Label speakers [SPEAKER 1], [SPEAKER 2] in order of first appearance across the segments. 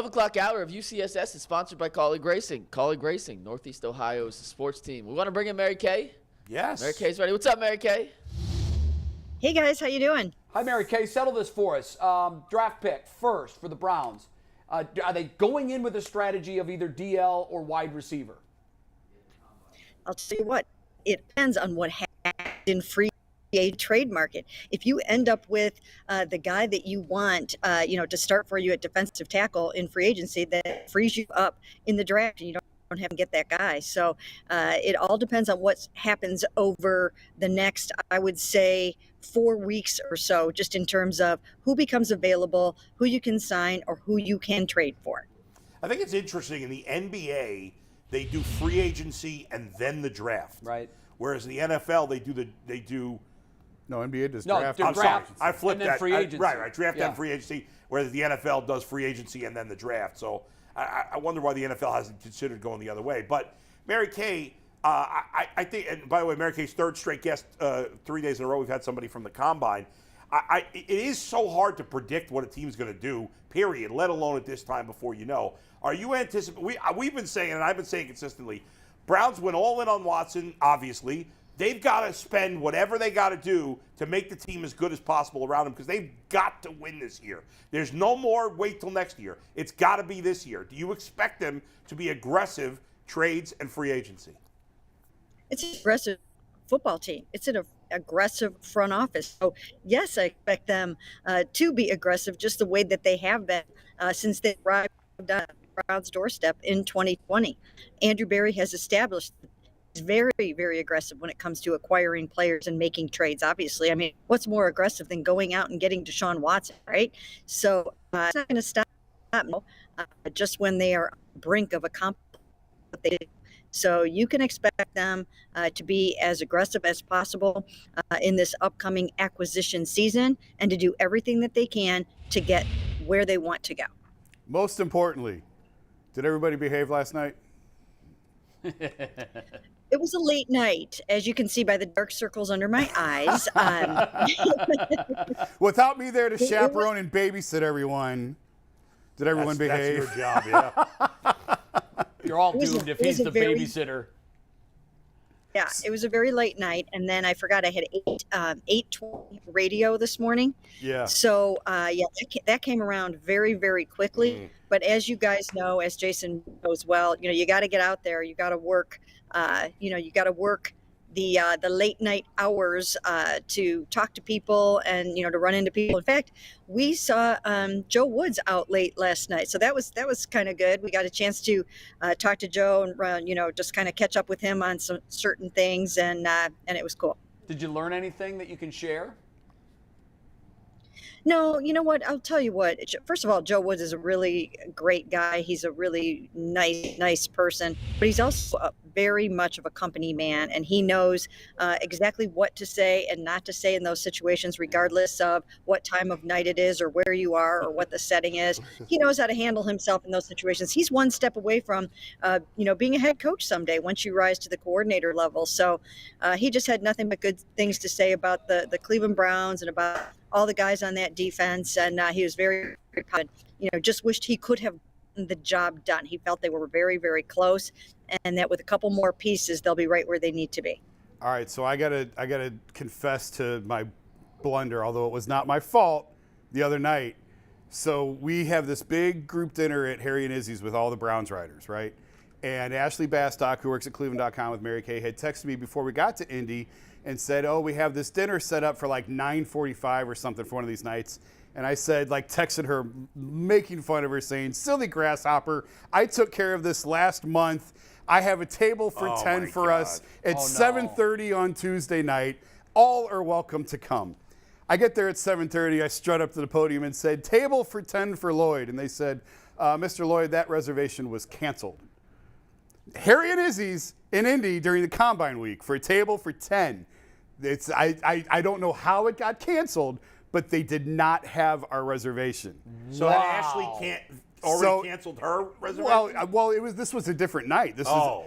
[SPEAKER 1] 12 o'clock hour of UCSS is sponsored by Colleague Racing. Colleague Racing, Northeast Ohio's sports team. We want to bring in Mary Kay.
[SPEAKER 2] Yes.
[SPEAKER 1] Mary Kay's ready. What's up, Mary Kay?
[SPEAKER 3] Hey guys, how you doing?
[SPEAKER 2] Hi, Mary Kay. Settle this for us. Draft pick first for the Browns. Are they going in with a strategy of either DL or wide receiver?
[SPEAKER 3] I'll tell you what, it depends on what happens in free trade market. If you end up with the guy that you want, to start for you at defensive tackle in free agency, that frees you up in the draft, and you don't have to get that guy. So it all depends on what happens over the next, I would say, 4 weeks or so, just in terms of who becomes available, who you can sign, or who you can trade for.
[SPEAKER 4] I think it's interesting in the NBA, they do free agency and then the draft.
[SPEAKER 2] Right.
[SPEAKER 4] Whereas in the NFL, they do.
[SPEAKER 5] No, NBA does
[SPEAKER 2] No,
[SPEAKER 5] draft.
[SPEAKER 2] they're
[SPEAKER 4] I'm
[SPEAKER 2] draft,
[SPEAKER 4] sorry, I flipped
[SPEAKER 2] and then
[SPEAKER 4] that.
[SPEAKER 2] free agency.
[SPEAKER 4] Right. Draft
[SPEAKER 2] Yeah.
[SPEAKER 4] and free agency, whereas the NFL does free agency and then the draft. So I wonder why the NFL hasn't considered going the other way. But Mary Kay, I think, and by the way, Mary Kay's third straight guest, 3 days in a row, we've had somebody from the Combine. It is so hard to predict what a team's going to do, period, let alone at this time before you know. Are you anticipating? We've been saying, and I've been saying consistently, Browns went all in on Watson, obviously. They've got to spend whatever they got to do to make the team as good as possible around them because they've got to win this year. There's no more wait till next year. It's got to be this year. Do you expect them to be aggressive trades and free agency?
[SPEAKER 3] It's an aggressive football team. It's an aggressive front office. So, yes, I expect them to be aggressive just the way that they have been since they arrived on Brown's doorstep in 2020. Andrew Berry has established he's very, very aggressive when it comes to acquiring players and making trades, obviously. I mean, what's more aggressive than going out and getting Deshaun Watson, right? So it's not going to stop just when they are on the brink of accomplishing what they do. So you can expect them to be as aggressive as possible in this upcoming acquisition season and to do everything that they can to get where they want to go.
[SPEAKER 5] Most importantly, did everybody behave last night?
[SPEAKER 3] It was a late night, as you can see by the dark circles under my eyes.
[SPEAKER 5] Without me there to chaperone and babysit everyone, did everyone behave?
[SPEAKER 4] That's your job, yeah.
[SPEAKER 2] You're all
[SPEAKER 3] It was
[SPEAKER 2] doomed
[SPEAKER 3] a-
[SPEAKER 2] if
[SPEAKER 3] it
[SPEAKER 2] he's
[SPEAKER 3] was
[SPEAKER 2] the
[SPEAKER 3] a very-
[SPEAKER 2] babysitter.
[SPEAKER 3] Yeah, it was a very late night, and then I forgot I had 8:20 radio this morning.
[SPEAKER 5] Yeah.
[SPEAKER 3] So that came around very, very quickly. But as you guys know, as Jason knows well, you got to get out there. You got to work. You got to work the late night hours to talk to people and to run into people. In fact, we saw Joe Woods out late last night, so that was kind of good. We got a chance to talk to Joe and just kind of catch up with him on some certain things, and it was cool.
[SPEAKER 2] Did you learn anything that you can share?
[SPEAKER 3] No, you know what? I'll tell you what. First of all, Joe Woods is a really great guy. He's a really nice person, but he's also very much of a company man, and he knows exactly what to say and not to say in those situations, regardless of what time of night it is or where you are or what the setting is. He knows how to handle himself in those situations. He's one step away from, being a head coach someday once you rise to the coordinator level. So he just had nothing but good things to say about the Cleveland Browns and about all the guys on that defense, and he was very, very proud. Just wished he could have gotten the job done. He felt they were very, very close, and that with a couple more pieces, they'll be right where they need to be.
[SPEAKER 5] All right, so I gotta confess to my blunder, although it was not my fault the other night. So we have this big group dinner at Harry and Izzy's with all the Browns writers, right? And Ashley Bastock, who works at Cleveland.com with Mary Kay, had texted me before we got to Indy and said, oh, we have this dinner set up for like 9:45 or something for one of these nights. And I said, texted her, making fun of her, saying, silly grasshopper, I took care of this last month. I have a table for 10 for us at 7:30 on Tuesday night. All are welcome to come. I get there at 7:30. I strut up to the podium and said, table for 10 for Lloyd. And they said, Mr. Lloyd, that reservation was canceled. Harry and Izzy's in Indy during the Combine week for a table for 10. I don't know how it got canceled, but they did not have our reservation.
[SPEAKER 4] So Ashley canceled her reservation?
[SPEAKER 5] Well, this was a different night. So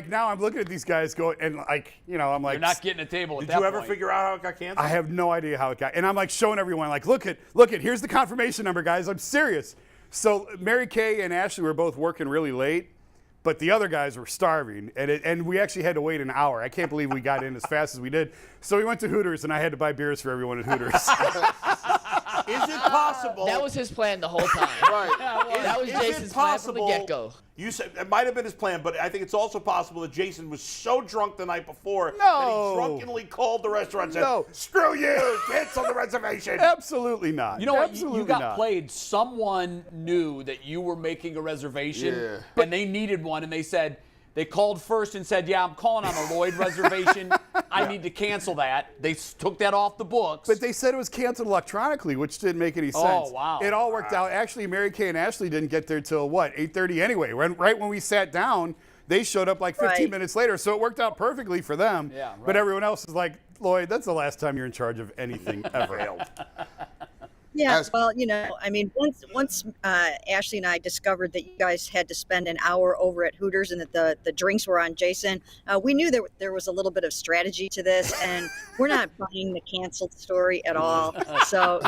[SPEAKER 5] now I'm looking at these guys going, and I'm like,
[SPEAKER 2] You're not getting a table at that
[SPEAKER 4] Did you ever
[SPEAKER 2] point.
[SPEAKER 4] figure out how it got canceled?
[SPEAKER 5] I have no idea how it got, and I'm showing everyone, look at, here's the confirmation number, guys. I'm serious. So Mary Kay and Ashley were both working really late, but the other guys were starving, and we actually had to wait an hour. I can't believe we got in as fast as we did. So we went to Hooters, and I had to buy beers for everyone at Hooters.
[SPEAKER 4] Is it possible?
[SPEAKER 1] That was his plan the whole time.
[SPEAKER 4] Right.
[SPEAKER 1] That was Jason's plan from the get-go.
[SPEAKER 4] You said it might have been his plan, but I think it's also possible that Jason was so drunk the night before that
[SPEAKER 5] No.
[SPEAKER 4] he drunkenly called the restaurant and said,
[SPEAKER 5] No.
[SPEAKER 4] "Screw you, cancel the reservation."
[SPEAKER 5] Absolutely not.
[SPEAKER 2] You know what?
[SPEAKER 5] Absolutely
[SPEAKER 2] You got
[SPEAKER 5] not.
[SPEAKER 2] played. Someone knew that you were making a reservation,
[SPEAKER 6] Yeah.
[SPEAKER 2] and they needed one, and they called first and said, "Yeah, I'm calling on a Lloyd reservation. I need to cancel that." They took that off the books.
[SPEAKER 5] But they said it was canceled electronically, which didn't make any sense.
[SPEAKER 2] Oh, wow.
[SPEAKER 5] It all worked out. Actually, Mary Kay and Ashley didn't get there till, 8:30 anyway. Right when we sat down, they showed up like 15
[SPEAKER 3] Right.
[SPEAKER 5] minutes later. So it worked out perfectly for them.
[SPEAKER 2] Yeah, right.
[SPEAKER 5] But everyone else is like, Lloyd, that's the last time you're in charge of anything ever.
[SPEAKER 3] Yeah,
[SPEAKER 6] As-
[SPEAKER 3] well, I mean, once Ashley and I discovered that you guys had to spend an hour over at Hooters and that the drinks were on Jason, we knew that there was a little bit of strategy to this, and we're not buying the canceled story at all. So,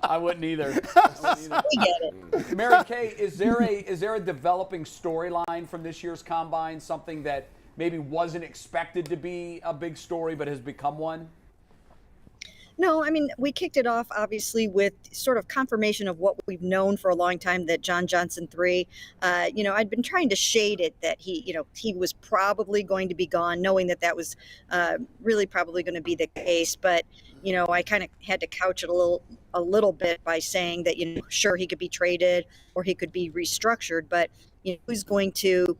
[SPEAKER 2] I wouldn't either.
[SPEAKER 3] we get it.
[SPEAKER 2] Mary Kay, is there a developing storyline from this year's combine? Something that maybe wasn't expected to be a big story, but has become one?
[SPEAKER 3] No, I mean, we kicked it off obviously with sort of confirmation of what we've known for a long time, that John Johnson 3, I'd been trying to shade it that he was probably going to be gone, knowing that was really probably going to be the case. But, I kind of had to couch it a little bit by saying that, sure, he could be traded or he could be restructured, but who's going to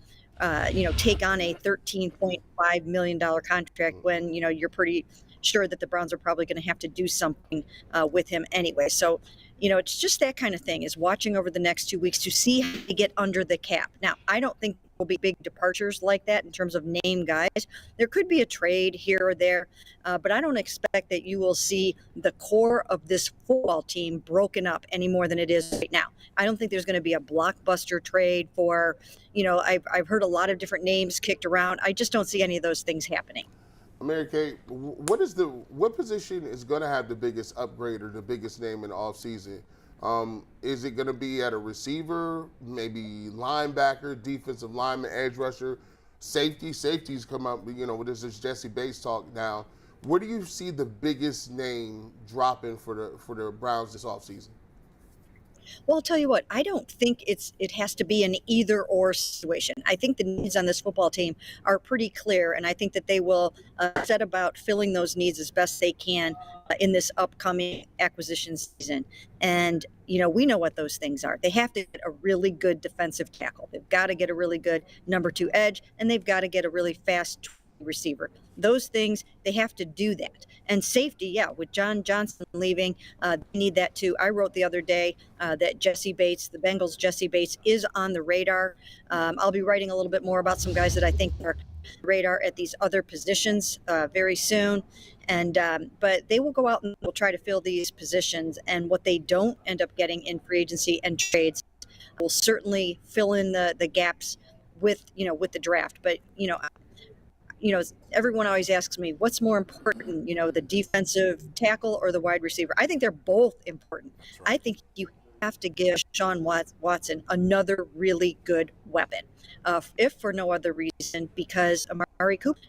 [SPEAKER 3] take on a $13.5 million contract when, you're pretty sure that the Browns are probably going to have to do something with him anyway. So, it's just that kind of thing, is watching over the next 2 weeks to see how to get under the cap. Now, I don't think there'll be big departures like that in terms of name guys. There could be a trade here or there, but I don't expect that you will see the core of this football team broken up any more than it is right now. I don't think there's going to be a blockbuster trade for, I've heard a lot of different names kicked around. I just don't see any of those things happening.
[SPEAKER 6] Mary Kay, what position is going to have the biggest upgrade or the biggest name in the offseason? Is it going to be at a receiver, maybe linebacker, defensive lineman, edge rusher, safety? Safeties come up, this is Jesse Bates talk now. Where do you see the biggest name dropping for the Browns this offseason?
[SPEAKER 3] Well, I'll tell you what, I don't think it has to be an either or situation. I think the needs on this football team are pretty clear, and I think that they will set about filling those needs as best they can in this upcoming acquisition season. And, we know what those things are. They have to get a really good defensive tackle. They've got to get a really good number 2 edge, and they've got to get a really fast receiver. Those things, they have to do that. And safety, yeah, with John Johnson leaving, they need that too. I wrote the other day that Jesse Bates, the Bengals' Jesse Bates, is on the radar. I'll be writing a little bit more about some guys that I think are radar at these other positions very soon. And but they will go out and will try to fill these positions. And what they don't end up getting in free agency and trades will certainly fill in the gaps with the draft. But everyone always asks me, what's more important, the defensive tackle or the wide receiver? I think they're both important. Right. I think you have to give Sean Watson another really good weapon, if for no other reason, because Amari Cooper,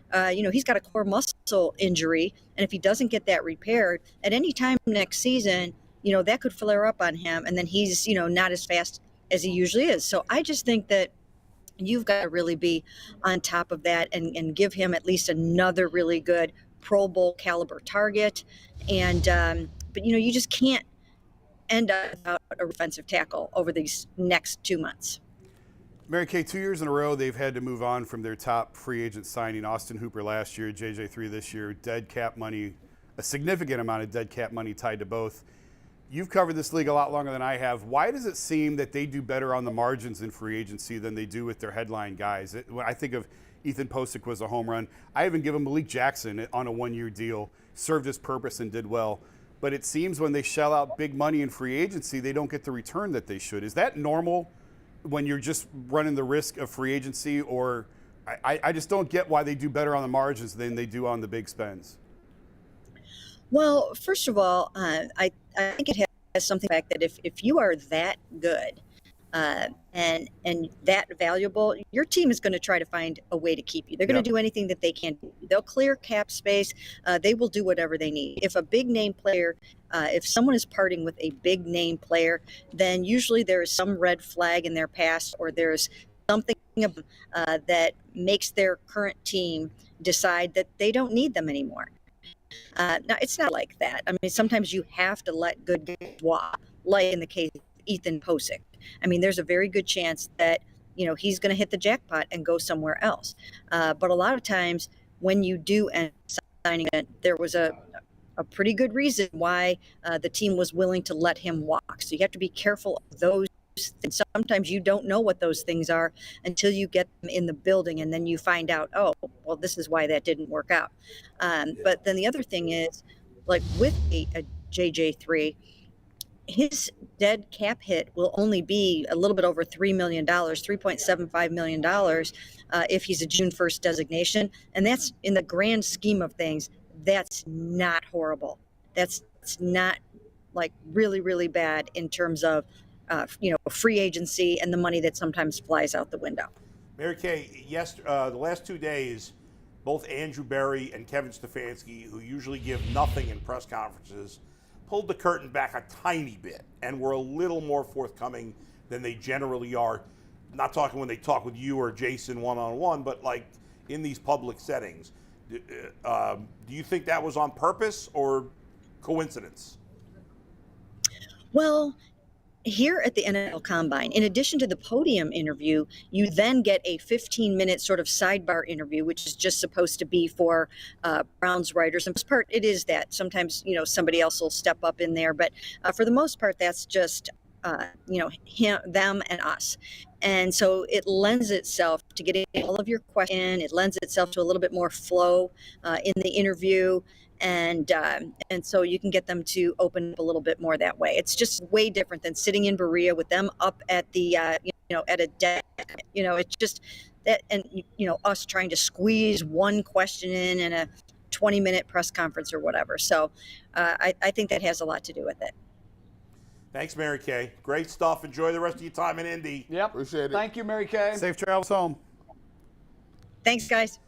[SPEAKER 3] he's got a core muscle injury, and if he doesn't get that repaired at any time next season, that could flare up on him, and then he's, not as fast as he usually is. So I just think that you've got to really be on top of that and give him at least another really good Pro Bowl caliber target. And, but, you just can't end up without a defensive tackle over these next 2 months.
[SPEAKER 5] Mary Kay, 2 years in a row, they've had to move on from their top free agent signing, Austin Hooper last year, JJ3 this year, dead cap money, a significant amount of dead cap money tied to both. You've covered this league a lot longer than I have. Why does it seem that they do better on the margins in free agency than they do with their headline guys? When I think of Ethan Posick was a home run. I even give him Malik Jackson on a 1-year deal, served his purpose and did well. But it seems when they shell out big money in free agency, they don't get the return that they should. Is that normal when you're just running the risk of free agency? Or I just don't get why they do better on the margins than they do on the big spends.
[SPEAKER 3] Well, first of all, I think it has has something back that if you are that good and that valuable, your team is going to try to find a way to keep you. They're going to do anything that they can. They'll clear cap space. They will do whatever they need. If a big name player, if someone is parting with a big name player, then usually there is some red flag in their past, or there's something that makes their current team decide that they don't need them anymore. Now, it's not like that. I mean, sometimes you have to let good guys walk, like in the case of Ethan Posick. I mean, there's a very good chance that, he's going to hit the jackpot and go somewhere else. But a lot of times when you do end up signing it, there was a pretty good reason why the team was willing to let him walk. So you have to be careful of those things. Sometimes you don't know what those things are until you get them in the building, and then you find out, oh, well, this is why that didn't work out. But then the other thing is, like with a JJ3, his dead cap hit will only be a little bit over $3 million, $3.75 million if he's a June 1st designation. And that's, in the grand scheme of things, that's not horrible. That's not like really, really bad in terms of free agency and the money that sometimes flies out the window.
[SPEAKER 4] Mary Kay, the last 2 days, both Andrew Berry and Kevin Stefanski, who usually give nothing in press conferences, pulled the curtain back a tiny bit and were a little more forthcoming than they generally are. Not talking when they talk with you or Jason one-on-one, but like in these public settings. Do you think that was on purpose or coincidence?
[SPEAKER 3] Well, here at the NFL Combine, in addition to the podium interview, you then get a 15-minute sort of sidebar interview, which is just supposed to be for Browns writers. And for the most part, it is that. Sometimes, somebody else will step up in there. But for the most part, that's just, them and us. And so it lends itself to getting all of your questions. It lends itself to a little bit more flow in the interview. And so you can get them to open up a little bit more that way. It's just way different than sitting in Berea with them up at the, at a deck. It's just that, and, us trying to squeeze one question in a 20-minute press conference or whatever. So I think that has a lot to do with it.
[SPEAKER 4] Thanks, Mary Kay. Great stuff. Enjoy the rest of your time in Indy.
[SPEAKER 2] Yep.
[SPEAKER 6] Appreciate it.
[SPEAKER 2] Thank you, Mary Kay.
[SPEAKER 5] Safe travels home.
[SPEAKER 3] Thanks, guys.